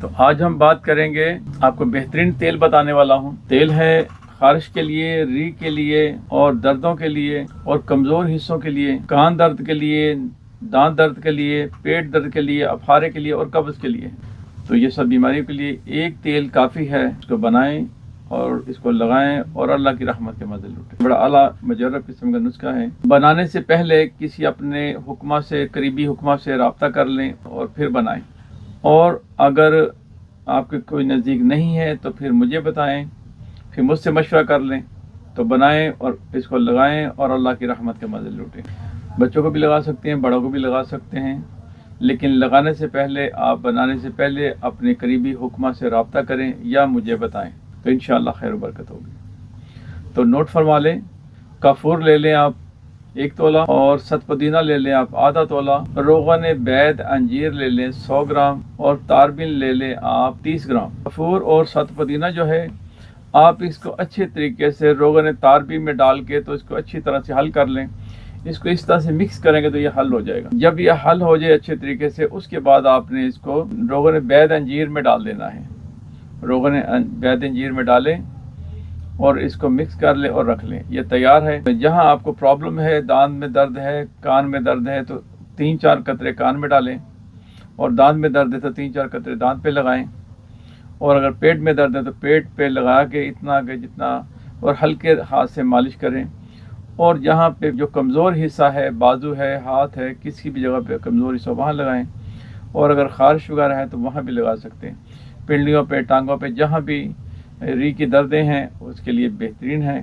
तो आज हम बात करेंगे, आपको बेहतरीन तेल बताने वाला हूँ। तेल है खारिश के लिए, री के लिए और दर्दों के लिए और कमज़ोर हिस्सों के लिए, कान दर्द के लिए, दांत दर्द के लिए, पेट दर्द के लिए, अफारे के लिए और कब्ज़ के लिए। तो ये सब बीमारियों के लिए एक तेल काफ़ी है। इसको बनाएं और इसको लगाएं और अल्लाह की रहमत के मज़े लूटें। बड़ा आला मुजर्रब किस्म का नुस्खा है। बनाने से पहले किसी अपने हुक्मा से, करीबी हुक्मा से रब्ता कर लें और फिर बनाएं। और अगर आपके कोई नज़दीक नहीं है तो फिर मुझे बताएं, फिर मुझसे मशवरा कर लें, तो बनाएं और इसको लगाएं और अल्लाह की रहमत के मज़े लूटें। बच्चों को भी लगा सकते हैं, बड़ों को भी लगा सकते हैं, लेकिन लगाने से पहले, आप बनाने से पहले अपने करीबी हुक्मा से रब्ता करें या मुझे बताएं, तो इंशाअल्लाह खैर बरकत होगी। तो नोट फरमा लें, काफूर ले लें आप 1 तोला और सतपुदीना ले लें आप आधा तोला, रोगन बैद अंजीर ले लें 100 ग्राम और तारबिन ले लें आप 30 ग्राम। काफूर और सतपुदीना जो है, आप इसको अच्छे तरीके से रोगन तारबिन में डाल के तो इसको अच्छी तरह से हल कर लें। इसको इस तरह से मिक्स करेंगे तो ये हल हो जाएगा। जब ये हल हो जाए अच्छे तरीके से, उसके बाद आपने इसको रोगन बैद अंजीर में डाल देना है। रोगन बैद अंजीर में डालें और इसको मिक्स कर लें और रख लें। ये तैयार है। जहाँ आपको प्रॉब्लम है, दांत में दर्द है, कान में दर्द है, तो 3-4 कतरे कान में डालें, और दांत में दर्द है तो 3-4 कतरे दांत पे लगाएं, और अगर पेट में दर्द है तो पेट पे लगा के इतना कि जितना, और हल्के हाथ से मालिश करें। और जहाँ पे जो कमज़ोर हिस्सा है, बाजू है, हाथ है, किसी भी जगह पे कमज़ोर हिस्सा वहाँ लगाएं। और अगर खारिश वगैरह है तो वहाँ भी लगा सकते हैं। पिंडलियों पे, टांगों पे, जहाँ भी री की दर्दें हैं उसके लिए बेहतरीन है।